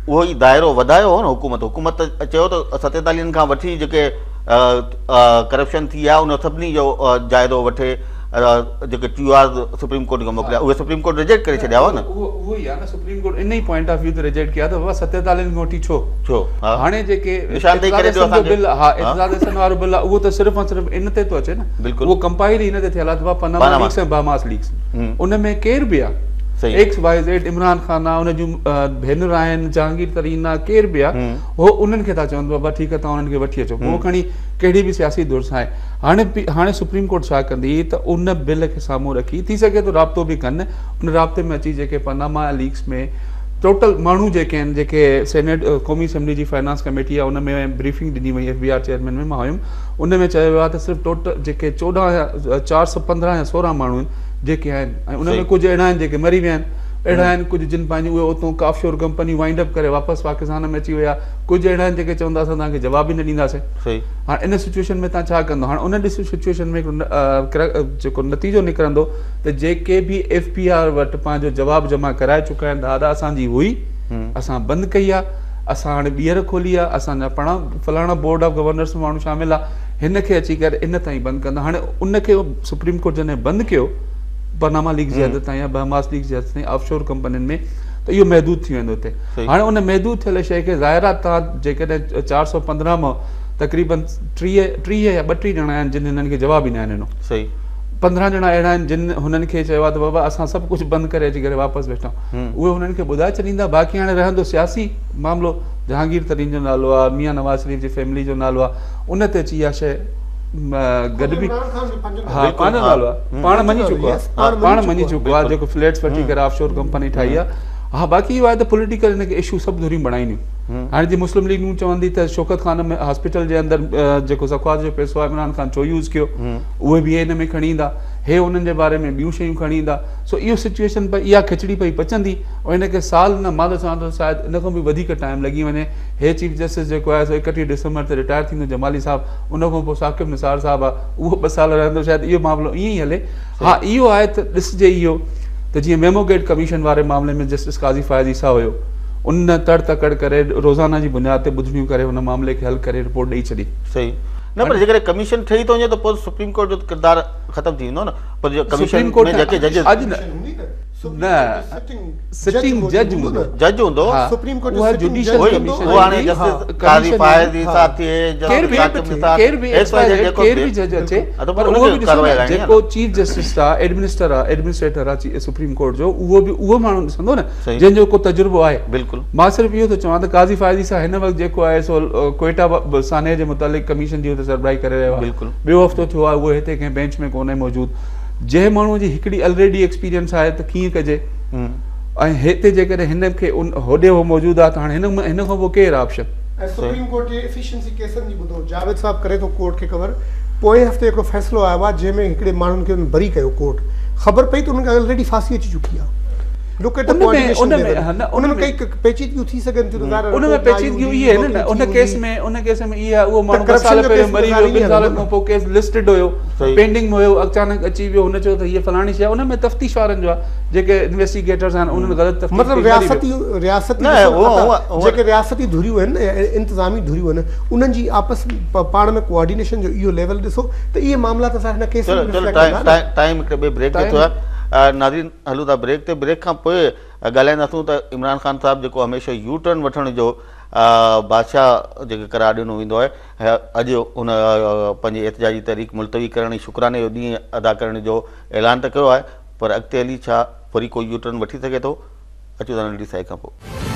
उहो ई दाइरो वधायो हो न हुकूमत चयो त 47 खां वठी जेके करप्शन थी आहे उन सभिनी जो जाइज़ो वठे, जेके TUR सुप्रीम कोर्ट खां मोकिलिया उहे सुप्रीम कोर्ट रिजेक्ट करे छॾिया हुआ न। उहो ई आहे न, सुप्रीम कोर्ट इन ई पॉइंट ऑफ व्यू ते रिजेक्ट कया त बाबा 47 खां वठी छो हाणे जेके निशानदेही करे ॾियो असांखे बिल, हा इतिलाद हसन वारो बिल आहे, उहो त सिर्फ़ ऐं सिर्फ़ इन ते थो अचे न, उहो कंपाइल ई इन ते थियल आहे, पनामा लीक्स ऐं बामास लीक्स, उन में केर बि आहे XYZ, इमरान खान आहे, उन जूं भेनरूं आहिनि, जहांगीर तरीन आहे, केर बि आहे, हो उन्हनि खे था चवनि बाबा ठीकु आहे तव्हां उन्हनि खे वठी अचो, उहो खणी कहिड़ी बि सियासी धुर सां आहे। हाणे सुप्रीम कोर्ट छा कंदी त उन बिल खे साम्हूं रखी, थी सघे थो राब्तो बि कनि, उन राब्ते में अची जेके पनामा लीक्स में टोटल माण्हू जेके आहिनि, जेके सेनेट क़ौमी असेंबली जी फाइनेंस कमेटी आहे उन में ब्रीफिंग ॾिनी वई, FBI चेयरमैन में मां हुयुमि, उन में चयो वियो आहे त सिर्फ़ु टोटल जेके 415 या 16 माण्हू आहिनि जेके आहिनि, ऐं उन में कुझु अहिड़ा आहिनि जेके मरी विया आहिनि, अहिड़ा आहिनि कुझु जिन पंहिंजी उहे उतां ऑफशोर कंपनी वाइंड अप करे वापसि पाकिस्तान में अची विया, कुझु अहिड़ा आहिनि जेके चवंदा असां तव्हांखे जवाब ई न ॾींदासीं। हाणे इन सिचुएशन में तव्हां छा कंदो? हाणे उन सिचुएशन में जेको नतीजो निकिरंदो त जेके बि FPR वटि पंहिंजो जवाबु जमा कराए चुका आहिनि, दादा असांजी हुई, असां बंदि कई आहे, असां हाणे ॿीहर खोली आहे, असांजा फलाणा बोर्ड ऑफ गवर्नर्स में माण्हू शामिल आहे, हिन खे अची करे इन ताईं बंदि कंदा। हाणे उनखे सुप्रीम कोर्ट जॾहिं बंदि कयो पनामा लीक्स जी हद ताईं या बहमास लीक्स जी हद ताईं ऑफशोर कंपनियुनि में, त इहो महदूद थी वेंदो हिते। हाणे उन महदूद थियल शइ खे ज़ाहिर आहे तव्हां जेकॾहिं 415 मां तक़रीबन 30 या 32 ॼणा आहिनि जिन हिननि खे जवाब ई न आहिनि ॾिनो, 15 ॼणा अहिड़ा आहिनि जिन हुननि खे चयो आहे त बाबा असां सभु कुझु बंदि करे अची करे वापसि वेठा, उहे हुननि खे ॿुधाए छॾींदा। बाक़ी हाणे रहंदो सियासी मामिलो, जहांगीर तरीन जो नालो आहे, मियां नवाज़ शरीफ़ जी फैमिली जो नालो आहे, उन ते अची इहा शइ गॾु बि हा पाण नालो आहे, पाण मञी चुको आहे जेको फ्लैट्स वठी करे ऑफशोर कंपनी ठाही आहे। हा बाक़ी इहो आहे त पॉलिटिकल हिनखे इशू सभु धुरियूं बणाईंदियूं। हाणे जीअं मुस्लिम लीग चवंदी त शौकत खान में हॉस्पिटल जे अंदरि जेको ज़कात जो पैसो आहे इमरान खान छो यूज़ कयो, उहे बि हिन में खणी ईंदा, हे उन्हनि जे बारे में ॿियूं शयूं खणी ईंदा। सो इहो सिचुएशन पई, इहा खिचड़ी पई पचंदी ऐं हिनखे साल न मां त चवां थो शायदि इन खां बि वधीक टाइम लॻी वञे। हे चीफ जस्टिस जेको आहे सो 31 डिसंबर ते रिटायर थींदो जमाली साहिबु, उन खां पोइ साकिब निसार साहिबु आहे, उहो 2 साल रहंदो, शायदि इहो मामिलो ईअं ई हले। हा इहो आहे त ॾिसजे इहो त जीअं मेमोगेट कमीशन वारे मामले में जस्टिस काज़ी फ़ाइज़ ईसा हुयो, उन तड़ तकड़ करे रोज़ाना जी बुनियाद ते ॿुधणियूं करे हुन मामले खे हल करे रिपोर्ट ॾेई छॾी। सही न, पर जेकॾहिं कमीशन ठही थो वञे त पोइ सुप्रीम कोर्ट जो किरदारु ख़तमु थी वेंदो न। पर कमीशन में जेके जजिस न सिटिंग जज हूंदो, सुप्रीम कोर्ट वो जुडिशियल कमीशन, वो हाणे जस्टिस काज़ी फ़ाइज़ ईसा थिए, केर बि जज अचे, पर उहो बि जेको चीफ जस्टिस आहे, एडमिनिस्ट्रेटर आहे सुप्रीम कोर्ट जो, उहो माण्हू ॾिसंदो न जंहिंजो को तजुर्बो आहे। बिल्कुलु मां सिर्फ़ु इहो थो चवां त काज़ी फ़ाइज़ ईसा हिन वक़्तु जेको आहे सो कोयटा साने जे मुतालिक़ कमीशन जी सरबराही करे रहियो आहे। बिल्कुलु ॿियो हफ़्तो थियो आहे, उहो हिते कंहिं बेंच में कोन्हे मौजूदु। जंहिं माण्हूअ जी हिकिड़ी ऑलरेडी एक्सपीरियंस आहे त कीअं कजे, ऐं हिते जेकॾहिं हिन खे होॾे हो मौजूदु आहे त हाणे हिन खां पोइ केरु ऑप्शन। सुप्रीम कोर्ट जे एफिशिएंसी केसनि जी ॿुधो, जावेद साहब करे थो कोर्ट खे कवर। पोएं हफ़्ते हिकिड़ो फ़ैसिलो आयो आहे जंहिंमें हिकिड़े माण्हुनि खे बरी कयो कोर्ट, ख़बर पई त हुनखे ऑलरेडी फांसी अची चुकी आहे। लोकेटर कोऑर्डिनेशन उनमें कई पेचीदगियूं थी सघनि थियूं त उनमें पेचीदगियूं इहे आहिनि न उन केस में इहा उहो माण्हू 2 साल पहिरियों मरी वियो 2 साल खां पोइ केस लिस्टेड हुयो पेंडिंग में हुयो अचानक अची वियो हुन चयो त हीअ फलाणी शइ उन में तफ्तीश वारनि जो आहे जेके इन्वेस्टिगेटर्स आहिनि उन्हनि ग़लति तफ्तीश मतिलबु रियासती जेके रियासती धुरियूं आहिनि इंतिज़ामी धुरियूं आहिनि उन्हनि जी आपस पाण में कोऑर्डिनेशन जो इहो लेवल ॾिसो त इहे मामला त असां हिन केस में टाइम हिकिड़े ॿिए ब्रेक ते थियो आहे नाज़रीन हलूं था ब्रेक ते ब्रेक खां पोइ ॻाल्हाईंदासूं त इमरान ख़ान साहिबु जेको हमेशह यू टर्न वठण जो बादशाह जेके करार ॾिनो वेंदो आहे अॼु उन पंहिंजी एहतिजाजी तहरीक मुलतवी करण जी शुक्राने जो ॾींहुं अदा करण जो ऐलान त कयो आहे पर अॻिते हली छा वरी कोई यू टर्न वठी सघे थो अचो था नंढी साई खां पोइ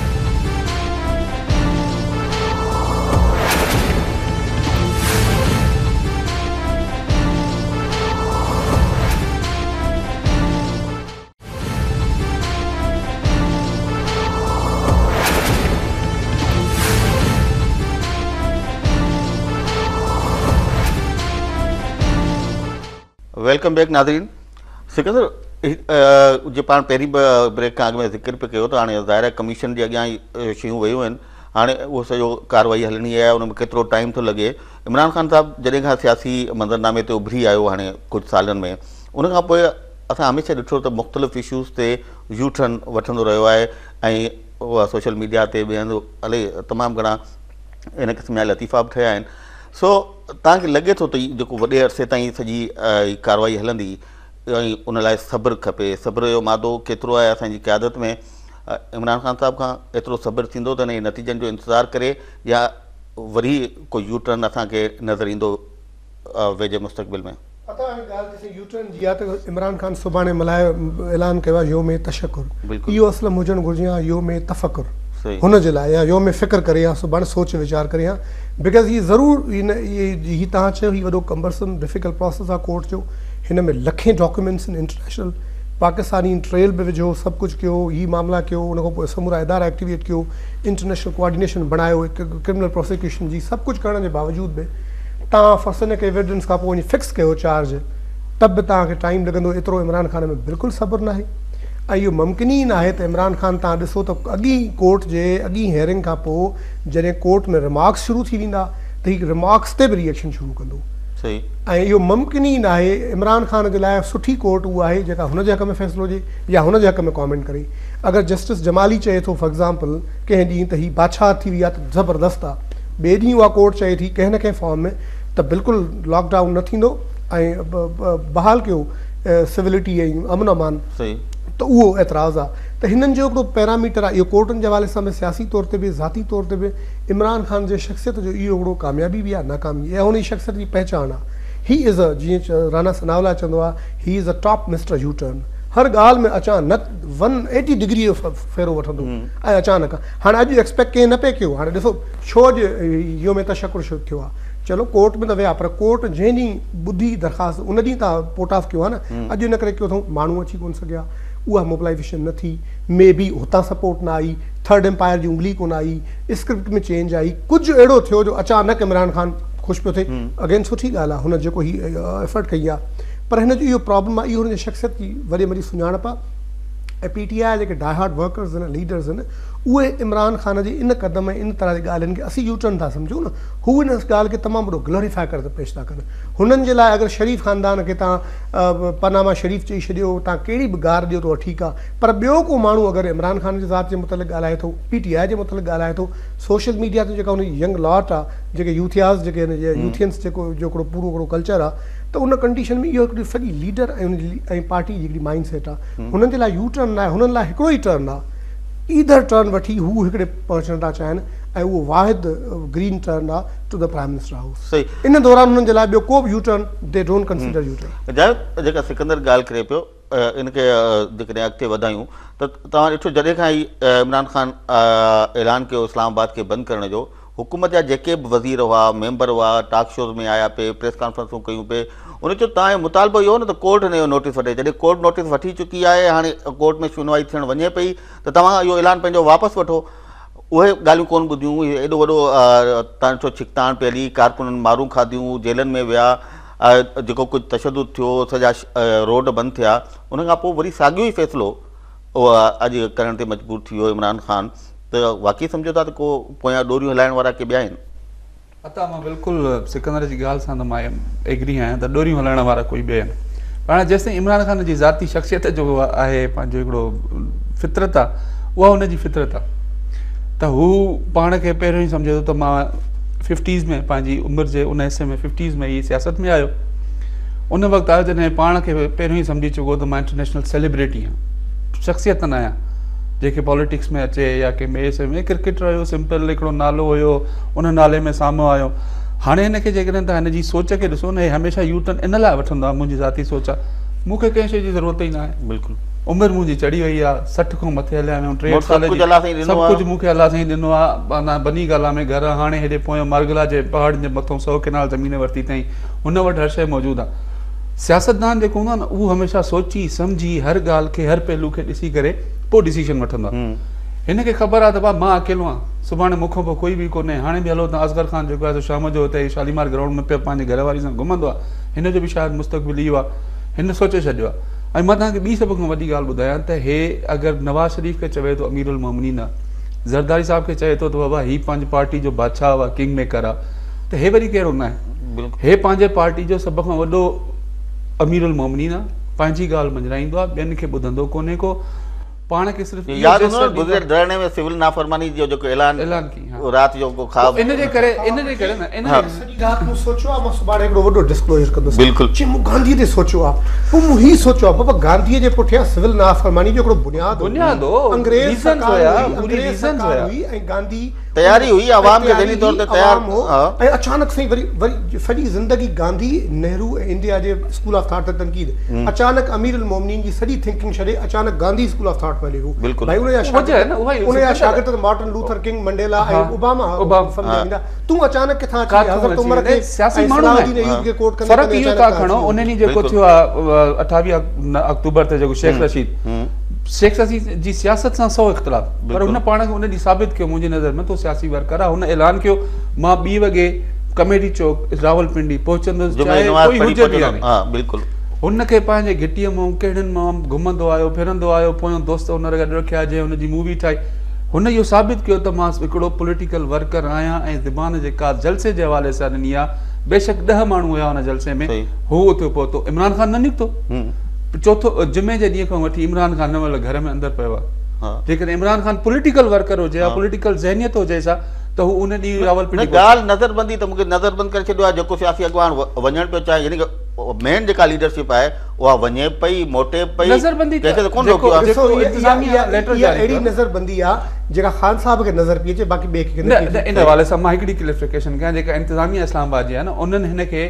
वेलकम बैक नाज़रीन सिकंदर जे पाण पहिरीं ब्रेक खां अॻु में ज़िक्र पियो कयो त हाणे ज़ाहिर आहे कमीशन जे अॻियां ई शयूं वयूं आहिनि हाणे उहो सॼो कार्रवाई हलणी आहे उन में केतिरो टाइम थो लॻे इमरान ख़ान साहिबु जॾहिं खां सियासी मंज़रनामे ते उभरी आयो हाणे कुझु सालनि में उन खां पोइ असां हमेशह ॾिठो त मुख़्तलिफ़ इशूज़ ते यू टर्न वठंदो रहियो आहे ऐं उहा सोशल मीडिया ते ॿियनि इलाही तमामु घणा इन क़िस्म जा लतीफ़ा बि ठहिया आहिनि सो तव्हांखे लॻे थो त जेको वॾे अरसे ताईं सॼी कार्रवाई हलंदी ऐं उन लाइ सब्र खपे सब्र जो मादो केतिरो आहे असांजी क़यादत में इमरान ख़ान साहिब खां एतिरो सब्र थींदो त हिन नतीजनि जो इंतज़ारु करे या वरी कोई यू टर्न असांखे नज़र ईंदो वेझे मुस्तक़बिल में ॻाल्हि यू टर्न जी आहे त इमरान ख़ान सुभाणे मल्हायो ऐलान कयो आहे योम तशकुर इहो असलम हुजणु घुरिजे या योम तफ़कुर हुन जे लाइ या योम फ़िक्र करे या सुभाणे सोच वीचार करे या बिकॉज़ हीअ ज़रूरु हीअ तव्हां चयो हीअ वॾो कम्बरसम डिफिकल्ट प्रोसेस आहे कोर्ट जो हिन में लखे डॉक्यूमेंट्स आहिनि इंटरनेशनल पाकिस्तानी ट्रेल बि विझो सभु कुझु कयो हीअ मामला कयो उन खां पोइ समूरा इदारा एक्टिवेट कयो इंटरनेशनल कोऑर्डिनेशन बणायो क्रिमिनल प्रोसिक्यूशन जी सभु कुझु करण जे बावजूद बि तव्हां फर्स्ट के एविडेंस खां पोइ वञी फिक्स कयो चार्ज त बि तव्हांखे टाइम लॻंदो एतिरो इमरान ख़ान में बिल्कुलु सब्र न आहे ऐं इहो मुमकिन ई न आहे त इमरान ख़ान तव्हां ॾिसो त अॻी कोर्ट जे अॻी हेयरिंग खां पोइ जॾहिं कोर्ट में रिमार्क्स शुरू थी वेंदा त हीअ रिमार्क्स ते बि रिएक्शन शुरू कंदो सही ऐं इहो मुमकिन ई न आहे इमरान ख़ान जे लाइ सुठी कोर्ट उहा आहे जेका हुन जे हक़ में फ़ैसिलो हुजे या हुन जे हक़ में कॉमेंट करे अगरि जस्टिस जमाली चए थो फॉर एग्ज़ाम्पल कंहिं ॾींहुं त हीअ बादशाह थी वई आहे त ज़बरदस्तु आहे ॿिए ॾींहुं उहा कोर्ट चए थी कंहिं न कंहिं फॉर्म में त बिल्कुलु लॉकडाउन न थींदो ऐं बहाल कयो सिविलिटी ऐं अमन अमान त उहो एतिराज़ु आहे त हिननि जो हिकिड़ो पैरामीटर आहे इहो कोर्टनि जे हवाले सां बि सियासी तौर ते बि ज़ाती तौर ते बि इमरान ख़ान जे शख़्सियत जो इहो हिकिड़ो कामयाबी बि आहे नाकामी ऐं हुन जी शख़्सियत जी पहचान आहे ही इज़ अ जीअं राना सनावला चवंदो आहे he is a top mister U turn her ॻाल्हि में अचानक 180 डिग्री जो फेरो वठंदो ऐं अचानक हाणे अॼु एक्सपेक्ट कंहिं न पिए कयो हाणे ॾिसो छो अॼु इहो में तशकुर थियो आहे चलो कोर्ट में त विया पर कोर्ट जंहिं ॾींहुं ॿुधी दरख़्वास्त उन ॾींहुं तव्हां पोर्ट ऑफ कयो आहे न अॼु इन करे कयो अथऊं माण्हू अची कोन सघिया उहा मोबिलाइज़ेशन न थी मे बी हुतां सपोर्ट न आई थर्ड एम्पायर जी उंगली कोन आई स्क्रिप्ट में चेंज आई कुझु अहिड़ो थियो जो अचानक इमरान ख़ान ख़ुशि पियो थिए अगेन सुठी ॻाल्हि आहे हुन जेको ही एफर्ट कई आहे पर हिन जो इहो प्रॉब्लम आहे इहो हुनजी शख़्सियत जी वॾी वॾी सुञाणप आहे ऐं PTI जेके डाई हार्ड वर्कर्स आहिनि लीडर्स आहिनि उहे इमरान ख़ान जी इन क़दम इन तरह जी ॻाल्हियुनि खे असीं यू टर्न था सम्झूं न हू इन ॻाल्हि खे तमामु वॾो ग्लोरीफाई करे पेश था कनि हुननि जे लाइ अगरि शरीफ़ ख़ानदान खे तव्हां पनामा शरीफ़ चई छॾियो तव्हां कहिड़ी बि गार ॾियो त ठीकु आहे पर ॿियो को माण्हू अगरि इमरान ख़ान जे ज़ात जे मुतलिक़ ॻाल्हाए थो PTI जे मुतलिक़ ॻाल्हाए थो सोशल मीडिया ते जेका हुनजी यंग लॉट आहे जेके यूथियास जेके यूथियंस जेको हिकिड़ो पूरो हिकिड़ो कल्चर आहे त उन कंडीशन में इहो हिकिड़ी सॼी लीडर ऐं हुनजी ऐं पार्टी जी हिकिड़ी माइंड सेट आहे हुननि जे लाइ यू टर्न न आहे हुननि लाइ हिकिड़ो ई टर्न आहे ईदर टर्न वठी हू हिकिड़े पहुचणु था चाहिनि ऐं उहो वाहिद ग्रीन टर्न आहे to the prime minister house सही इन दौरान हुननि जे लाइ ॿियो को बि यू टर्न दे डोंट कंसिडर यू टर्न जेका सिकंदर ॻाल्हि करे पियो इनखे जेकॾहिं अॻिते वधायूं त तव्हां ॾिठो जॾहिं खां ई इमरान ख़ान ऐलान कयो इस्लामाबाद खे बंदि करण जो हुकूमत जा जेके बि वज़ीर हुआ मेंबर हुआ टॉक शोज़ में आया पे प्रेस कॉन्फ्रेंसूं कयूं पे उन चयो तव्हांजो मुतालबो इहो न त कोर्ट हिन जो नोटिस वठे जॾहिं कोर्ट नोटिस वठी चुकी आहे हाणे कोर्ट में सुनवाई थियणु वञे पई त तव्हां इहो ऐलान पंहिंजो वापसि वठो उहे ॻाल्हियूं कोन ॿुधियूं एॾो वॾो तव्हां ॾिठो छिकताण पई हली कारकुननि मारूं खाधियूं जेलनि में विया जेको कुझु तशदुद थियो सॼा रोड बंदि थिया उन खां पोइ वरी साॻियो ई फ़ैसिलो उहा अॼु करण ते मजबूर थी वियो इमरान ख़ान, त वाक़ई सम्झो था त को पोयां ॾोरियूं हलाइण वारा के ॿिया आहिनि? अता मां बिल्कुलु सिकंदर जी ॻाल्हि सां त मां एग्री आहियां त ॾोरियूं हलाइण वारा कोई ॿिया आहिनि। पाण जेसिताईं इमरान ख़ान जी ज़ाती शख़्सियत जो आहे, पंहिंजो हिकिड़ो फितरत आहे, उहा हुनजी फितरत आहे, त हू पाण खे पहिरियों ई सम्झे थो त मां 50s में पंहिंजी उमिरि जे उन हिसे में 50s में ई सियासत में आयो। उन वक़्तु आयो जॾहिं पाण खे पहिरियों ई सम्झी चुको त मां इंटरनेशनल सेलिब्रिटी आहियां, शख़्सियत न आहियां जेके पॉलिटिक्स में अचे या कंहिं ॿिए हिसे में। क्रिकेटर हुयो, सिंपल हिकिड़ो नालो हुयो, उन नाले में साम्हूं आयो। हाणे हिनखे जेकॾहिं तव्हां हिन जी सोच खे ॾिसो न, हे हमेशह यू टर्न इन लाइ वठंदो आहे, मुंहिंजी ज़ाती सोच आहे, मूंखे कंहिं शइ जी ज़रूरत ई न आहे। बिल्कुलु उमिरि मुंहिंजी चढ़ी वई आहे, 60 खां मथे हलिया आहियूं, 63 साल जी, सभु कुझु मूंखे अलाह साईं ॾिनो आहे। बनी गाला में घर, हाणे हेॾे पोयां मार्गला जे पहाड़ जे मथां 100 किनाल ज़मीन वरिती अथई, हुन वटि हर शइ मौजूदु आहे। सियासतदान जेको हूंदो आहे न, उहो हमेशह सोची सम्झी हर ॻाल्हि खे, हर पहलू खे ॾिसी करे पोइ डिसीजन वठंदो आहे। हिनखे ख़बर आहे त भाउ मां अकेलो आहियां, सुभाणे मूंखां पोइ कोई बि कोन्हे। हाणे बि हलो त असगर ख़ान जेको आहे शाम जो हुते शालीमार ग्राउंड में पियो पंहिंजे घर वारी सां घुमंदो आहे, हिन जो बि शायदि मुस्तक़बिल इहो आहे, हिन सोचे छॾियो आहे। ऐं मां तव्हांखे ॿी सभ खां वॾी ॻाल्हि ॿुधायां त हे अगरि नवाज़ शरीफ़ खे चवे थो अमीरुल मोमिनीन आहे, ज़रदारी साहिब खे चए थो त बाबा हीउ पंहिंजी पार्टी जो बादशाह आहे, किंग मेकर आहे, त हे वरी कहिड़ो न आहे। हे पंहिंजे पार्टी जो सभ खां वॾो अमीरुल मोमिनीन आहे, पंहिंजी ॻाल्हि मंझराईंदो आहे, ॿियनि खे ॿुधंदो कोन्हे को। पाण खे सिर्फ़ु यादि हूंदो गुज़िरियल धरणे में सिविल नाफ़रमानी जो जेको ऐलान की राति जो को ख़्वाब, इन जे करे न इन सॼी राति मूं सोचियो आहे, मां सुभाणे हिकिड़ो वॾो डिस्क्लोजर कंदुसि। बिल्कुलु चई मूं गांधीअ ते सोचियो आहे, पोइ मूं हीउ सोचियो आहे, बाबा गांधीअ जे पुठियां सिविल नाफ़रमानी जो हिकिड़ो बुनियाद हो, अंग्रेज़ सरकार हुई ऐं गांधी तयारी हुई, आवाम खे ज़हनी तौर ते तयार हो, ऐं अचानक सां वरी सॼी ज़िंदगी गांधी, नेहरू ऐं India J school of thought ते तनक़ीद, अचानक अमीरुल मोमिनीन जी सॼी थिंकिंग छॾे अचानक गांधी स्कूल ऑफ थॉट में लिखो। भाई उन जा शागिर्द मार्टिन लूथर किंग, मंडेला ऐं ओबामा सम्झाईंदा, तूं अचानक किथां अची हज़रत उमर खे सियासी माण्हू खे कोट कंदे फर्क़ इहो था खणो। उन्हनि जेको थियो आहे 28 अक्टूबर ते जेको शेख रशीद जी सियासत सां 100 इख़्तिलाफ़, पर हुन पाण खे उन ॾींहुं साबित कयो मुंहिंजी नज़र में तो सियासी वर्कर आहे। हुन ऐलान कयो मां 2 वॻे कमेटी चौक रावलपिंडी पहुचंदुसि, चाहे कोई हुजे बि हाणे। बिल्कुलु हुनखे पंहिंजे घिटीअ मां कहिड़नि मां घुमंदो आयो, फिरंदो आयो, पोयों दोस्त हुन गॾु रखिया, जंहिं हुनजी मूवी ठाही। हुन इहो साबित कयो त मां हिकिड़ो पॉलिटिकल वर्कर आहियां ऐं ज़बान जेका जलसे जे हवाले सां ॾिनी आहे, बेशक 10 माण्हू हुया हुन जलसे में, हू उते पहुतो। इमरान ख़ान न निकितो, चौथो जुमे जे ॾींहं खां वठी इमरान ख़ान हिन महिल घर में अंदरि पियो आहे। जेकॾहिं इमरान ख़ान पॉलिटिकल वर्कर हुजे या पॉलिटिकल ज़हनियत हुजे सा, त हू उन ॾींहुं रावलपिंडी ॻाल्हि नज़रबंदी त मूंखे नज़रबंद करे छॾियो आहे। जेको सियासी अॻवान वञणु पियो चाहे, यानी मेन जेका लीडरशिप आहे उहा वञे पई, मोटे पई, नज़रबंदी अहिड़ी नज़रबंदी आहे जेका ख़ान साहिब खे नज़र पई अचे, बाक़ी ॿिए खे न। इन हवाले सां मां हिकिड़ी क्लियरिफिकेशन कयां, जेका इंतिज़ामिया इस्लामाबाद जी आहे न, उन्हनि हिन खे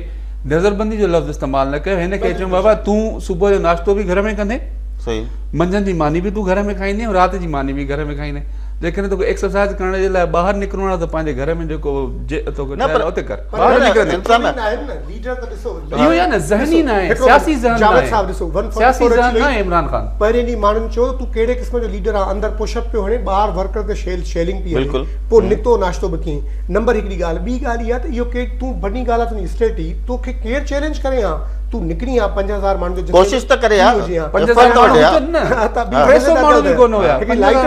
नज़रबंदी जो लफ़्ज़ इस्तेमालु न कयो। हिन खे चयो बाबा तूं सुबुह जो नाश्तो बि घर में कंदे, मंझंदि जी मानी बि तूं घर में खाईंदे, ऐं राति जी मानी बि घर में खाईंदे। जेकॾहिं तोखे एक्सरसाइज करण जे लाइ ॿाहिरि निकिरणो आहे त पंहिंजे घर में जेको उते कर। इहो आहे न, ज़हनी न आहे, सियासी ज़हन न आहे इमरान ख़ान। पहिरें ॾींहुं माण्हुनि चयो तूं कहिड़े क़िस्म जो लीडर आहे, अंदरि पुशअप पियो हणे, ॿाहिरि वर्कर ते शेलिंग पई हले, पोइ निकितो नाश्तो बि कयईं। नंबर हिकिड़ी ॻाल्हि, ॿी ॻाल्हि इहा त इहो के तूं वॾी ॻाल्हि आहे तुंहिंजी स्टेट ई, तोखे केरु चैलेंज करे हा, तू निकिरी आ 5000 माण्हू जो कोशिश त करे आ, 5000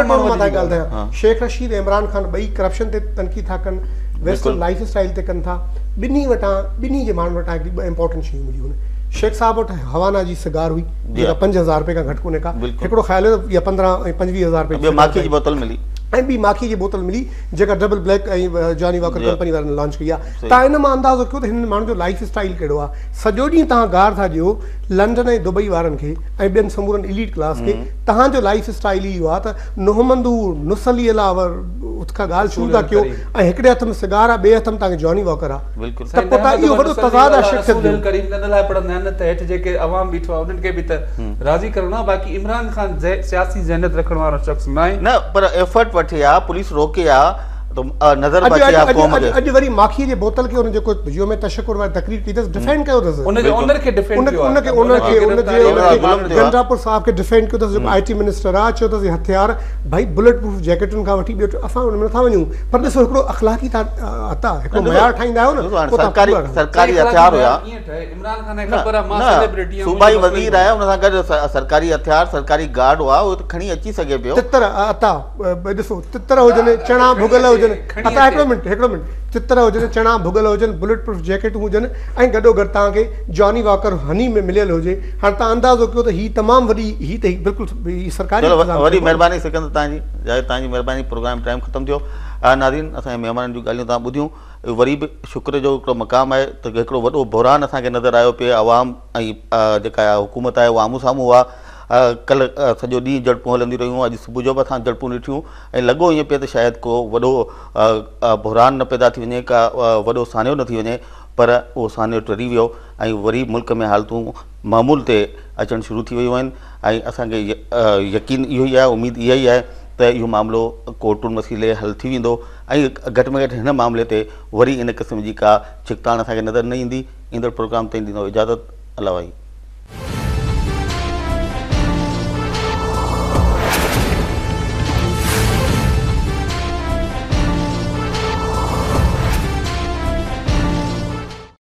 माण्हू न। शेख रशीद इमरान खान ॿई करप्शन ते तनक़ीद था कनि, वेस्टर्न लाइफ स्टाइल ते कनि था। ॿिन्ही जे माण्हुनि वटां हिकिड़ी 2 इंपॉर्टेंट शयूं मिलियूं आहिनि। शेख साहब वटि हवाना जी सिगार हुई जेका 5000 रुपए खां घटि कोन्हे का, हिकिड़ो ख़्याल हुयो या 15 ऐं 25000 रुपए माखी जी बोतल मिली, ऐं ॿी माखी जी बोतल मिली जेका डबल ब्लैक ऐं जॉनी वॉकर कंपनी वारनि लॉन्च कई आहे। तव्हां इन मां अंदाज़ो कयो त हिन माण्हुनि जो लाइफ स्टाइल कहिड़ो आहे। सॼो ॾींहुं तव्हां गार था ॾियो लंडन ऐं दुबई वारनि खे ऐं ॿियनि समूरनि इलीट क्लास खे। तव्हांजो लाइफ स्टाइल इहो आहे त नोहमंदूर नुसली अलावर खां ॻाल्हि शुरू था कयो, ऐं हिकिड़े हथ में सिगार आहे, ॿिए हथ में तव्हांखे जॉनी वॉकर आहे। त पोइ तव्हां इहो वॾो तज़ाद आहे शख़्सियत करीम नंद लाइ पढ़ंदा आहिनि त हेठि जेके अवाम बीठो आहे उन्हनि खे बि त राज़ी करणो आहे। बाक़ी इमरान ख़ान सियासी ज़हनियत रखण वारो शख़्स न आहे, न पर एफर्ट वठी आहे, पुलिस रोके आहे, नज़र बचे आहे क़ौम खे। अॼु वरी माखीअ जे बोतल खे हुन जेको जियो में तशकुर वारी तकरीर कई अथसि डिफेंड कयो अथसि, उनजे ओनर खे डिफेंड कयो आहे, गंडापुर साहब खे डिफेंड कयो अथसि जेको IT मिनिस्टर आहे, चयो अथसि हथियार भाई बुलेट प्रूफ जैकेटुनि खां वठी ॿियो असां हुन में नथा वञूं, पर ॾिसो हिकिड़ो अख़लाक़ी तव्हां हिकिड़ो मयार ठाहींदा आहियो न, सरकारी हथियार हुया, इमरान खान खे ख़बर आहे मां सेलिब्रिटी आहियां, सूबाई वज़ीर आहे, हुन सां गॾु सरकारी हथियार सरकारी गार्ड हुआ, उहो त खणी अची सघे पियो। तितर अता ॾिसो तितर हुजनि, चणा भुॻल हुजनि, अता हिकिड़ो मिंट तितर हुजनि, चणा भुॻल हुजनि, बुलेट प्रूफ जैकेटूं हुजनि, ऐं गॾोगॾु तव्हांखे जॉनी वॉकर हनी में मिलियल हुजे, हाणे तव्हां अंदाज़ो कयो त हीअ तमामु वॾी, हीअ त बिल्कुलु सरकारी। वॾी महिरबानी सिकंदर तव्हांजी महिरबानी, प्रोग्राम टाइम ख़तमु थियो। नाज़रीन असांजे महिमाननि जूं ॻाल्हियूं तव्हां ॿुधियूं, वरी बि शुक्र जो हिकिड़ो मक़ाम आहे त हिकिड़ो वॾो बुहरान असांखे नज़र आयो पिए, आवाम ऐं जेका हुकूमत आहे उहा आम्हूं साम्हूं हुआ। कल्ह सॼो ॾींहुं झड़पूं हलंदी रहियूं, अॼु सुबुह जो बि असां झड़पूं ॾिठियूं ऐं लॻो ईअं पिए त शायदि को वॾो बुहरान न पैदा थी वञे, का वॾो सानियो न थी वञे, पर उहो सानियो टरी वियो ऐं वरी मुल्क में हालतूं मामूल ते अचणु शुरू थी वियूं आहिनि। ऐं असांखे यकीन इहो ई आहे, उमेद इहा ई आहे त इहो मामिलो कोर्टुनि वसीले हल थी वेंदो ऐं घटि में घटि हिन मामले ते वरी इन क़िस्म जी का छिकताण असांखे नज़र न ईंदी। ईंदड़ प्रोग्राम ताईं ॾींदो इजाज़त। अल्लाह भाई।